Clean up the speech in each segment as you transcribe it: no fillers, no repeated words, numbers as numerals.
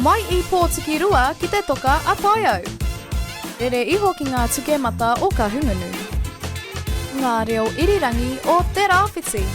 mai I pōtiki rua ki te toka a Taiao. Rere iho ki ngā tukemata o ka hungunu. Ngā reo irirangi o Tairawhiti.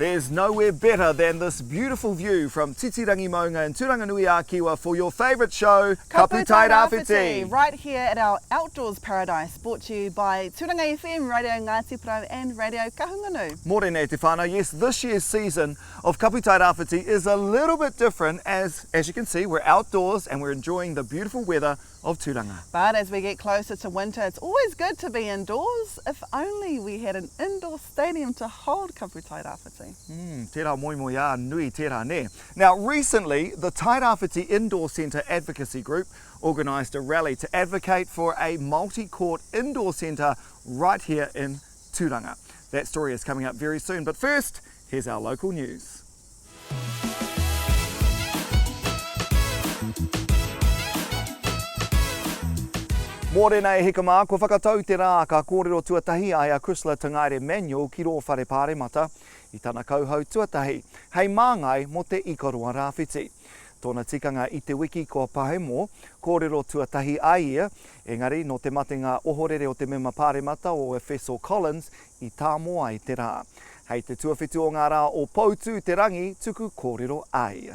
There's nowhere better than this beautiful view from Titirangi Maunga in Tūranga Nui a Kiwa for your favourite show, Kapu Tairāwhiti. Right here at our outdoors paradise, brought to you by Tūranga FM, Radio Ngāti Pro and Radio Kahungunu. Mōrena te whānau. Yes, this year's season of Kapu Tairāwhiti is a little bit different as you can see, we're outdoors and we're enjoying the beautiful weather of Tūranga. But as we get closer to winter, it's always good to be indoors. If only we had an indoor stadium to hold Kapu Tairāwhiti. Tērā moimoi a nui tērā ne. Now recently, the Tairawhiti Indoor Centre Advocacy Group organised a rally to advocate for a multi-court indoor centre right here in Tūranga. That story is coming up very soon, but first, here's our local news. Mōrena e hika ko whakatau te rā ka kōrero tuatahi ai a Chrysler Tangaire Manual ki rō whare pāremata I tana kauhau tuatahi. Hei māngai mo te ikorua rāwhiti. Tōna tikanga I te wiki ko pahemo, kōrero tuatahi ai ia, engari no te matenga ohorere o te mema pāremata o Efeso Collins I tāmo ai te rā. Hei te tuawhitu o ngā rā o Poutu te rangi tuku kōrero ai.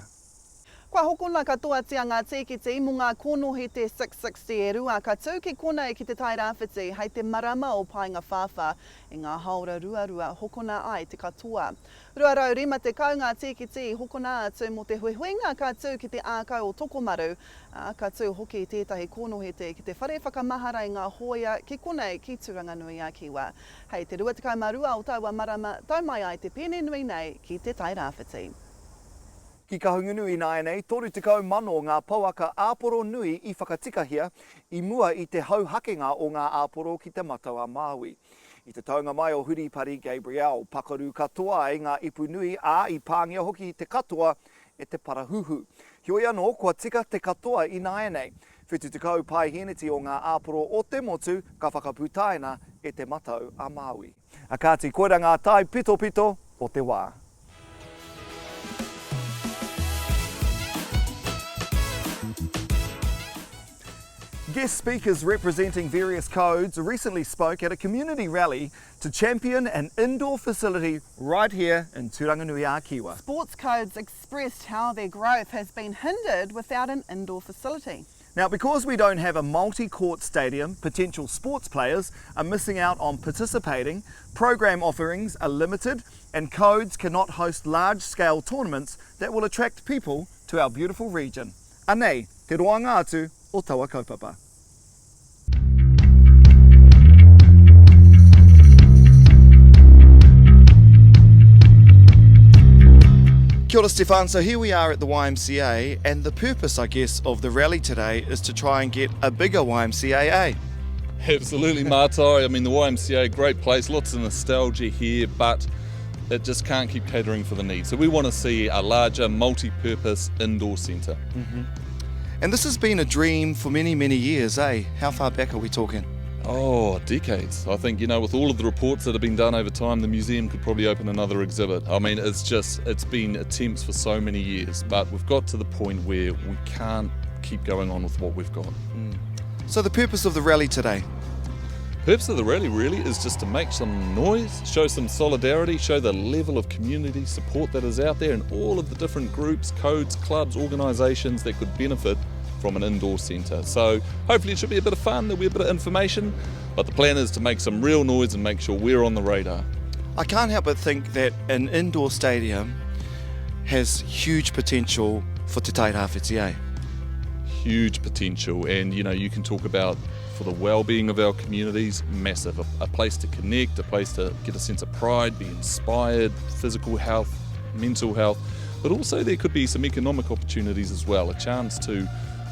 Kua hokona katoa tia ngā tīkiti mo ngā konohi te 660 e rua ka tū ki konei ki te Tairawhiti hei te marama o painga whawha I ngā haora ruarua hokona ai te katoa. Ruarau rima te kau ngā tīkiti hokona atu mo te huihuinga ka tū ki te ākau o Tokomaru, ka tū hoki tētahi konohi te ki te whare whakamahara I ngā hoia ki konei ki Tūranga Nui a Kiwa. Hei te 22 o taua marama tau mai ai te pene nui nei ki te Tairawhiti. Ki ka hungunui nai nei, toru tekau mano ngā pauaka āporo nui I whakatikahia I mua I te hauhakenga o ngā āporo ki te matau a Māui. I te taunga mai o Huripari Gabriel, pakaru katoa e ngā ipu nui a I pāngia hoki te katoa e te parahuhu. Hioi anō, kua tika te katoa I nai nei. Whitu tekau pai heneti o ngā āporo o te motu ka whakaputaina e te matau a Māui. A kāti koera ngā tai pito pito o te wā. Guest speakers representing various codes recently spoke at a community rally to champion an indoor facility right here in Tūranga Nui a Kiwa. Sports codes expressed how their growth has been hindered without an indoor facility. Now, because we don't have a multi-court stadium, potential sports players are missing out on participating, program offerings are limited, and codes cannot host large-scale tournaments that will attract people to our beautiful region. Anei, te roanga atu o taua kaupapa. Kia ora Stefan, so here we are at the YMCA and the purpose I guess of the rally today is to try and get a bigger YMCA, eh? Absolutely Mātai, I mean the YMCA, great place, lots of nostalgia here, but it just can't keep catering for the needs. So we want to see a larger multi-purpose indoor centre. And this has been a dream for many, many years, eh? How far back are we talking? Oh, decades. I think, you know, with all of the reports that have been done over time, the museum could probably open another exhibit. I mean, it's been attempts for so many years, but we've got to the point where we can't keep going on with what we've got. So the purpose of the rally today? The purpose of the rally really is just to make some noise, show some solidarity, show the level of community support that is out there and all of the different groups, codes, clubs, organisations that could benefit from an indoor centre. So hopefully it should be a bit of fun, there'll be a bit of information, but the plan is to make some real noise and make sure we're on the radar. I can't help but think that an indoor stadium has huge potential for Te Tairawhiti, eh? Huge potential, and you know, you can talk about for the well-being of our communities, massive. A place to connect, a place to get a sense of pride, be inspired, physical health, mental health, but also there could be some economic opportunities as well, a chance to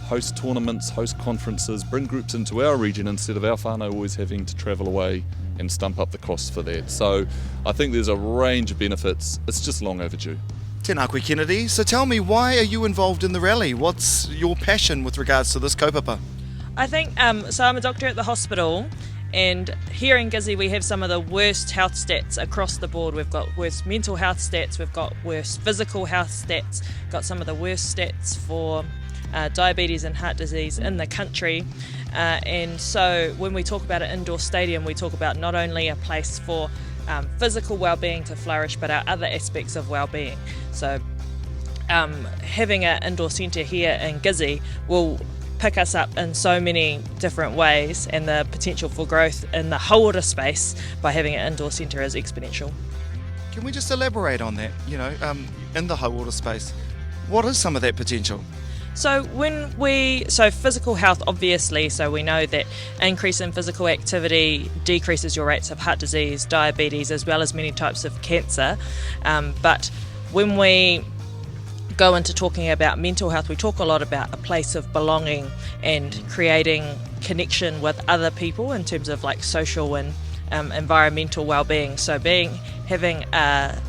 host tournaments, host conferences, bring groups into our region instead of our whānau always having to travel away and stump up the costs for that. So I think there's a range of benefits. It's just long overdue. Tēnā koe Kennedy. So tell me, why are you involved in the rally? What's your passion with regards to this kaupapa? I think, so I'm a doctor at the hospital And here in Gizzy we have some of the worst health stats across the board. We've got worst mental health stats, we've got worst physical health stats, got some of the worst stats for diabetes and heart disease in the country. And so when we talk about an indoor stadium, we talk about not only a place for physical well-being to flourish, but our other aspects of well-being. So having an indoor centre here in Gizzy will pick us up in so many different ways, and the potential for growth in the Hauora space by having an indoor centre is exponential. Can we just elaborate on that, in the Hauora space? What is some of that potential? So physical health, obviously, so we know that increase in physical activity decreases your rates of heart disease, diabetes, as well as many types of cancer. But when we go into talking about mental health, we talk a lot about a place of belonging and creating connection with other people in terms of like social and environmental well-being. So having a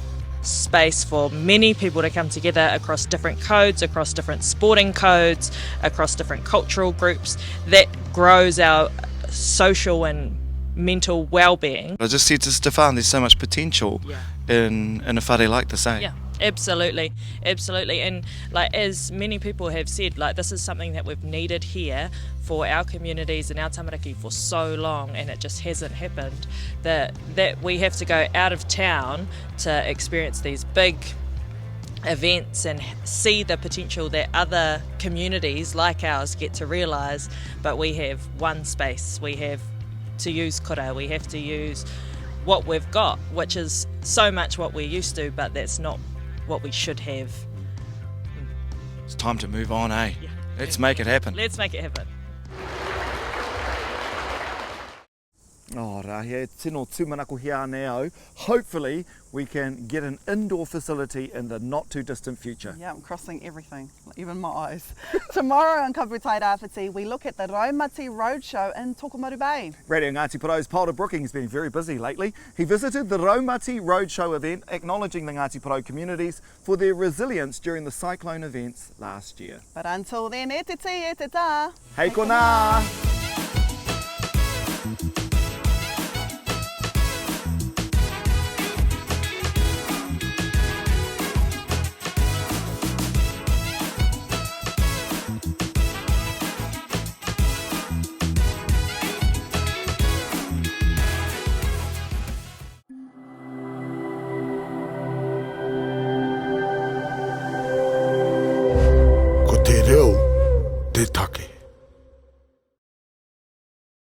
space for many people to come together across different codes, across different sporting codes, across different cultural groups, that grows our social and mental well-being. I just said to Stefan, there's so much potential in a whare like this, eh? Yeah. Absolutely, and like as many people have said, like this is something that we've needed here for our communities and our tamariki for so long, and it just hasn't happened. That we have to go out of town to experience these big events and see the potential that other communities like ours get to realise. But we have one space, we have to use kura, we have to use what we've got, which is so much what we're used to, but that's not what we should have. It's time to move on, eh? Yeah. Let's make it happen. Let's make it happen. Oh, rahia, tino tūmanako hea ane au. Hopefully we can get an indoor facility in the not too distant future. Yeah, I'm crossing everything, even my eyes. Tomorrow on Kapu Tairāwhiti, we look at the Raumati Roadshow in Tokomaru Bay. Radio Ngāti Paro's Paula Brooking has been very busy lately. He visited the Raumati Roadshow event, acknowledging the Ngāti Paro communities for their resilience during the cyclone events last year. But until then, e te tā. Hei kona!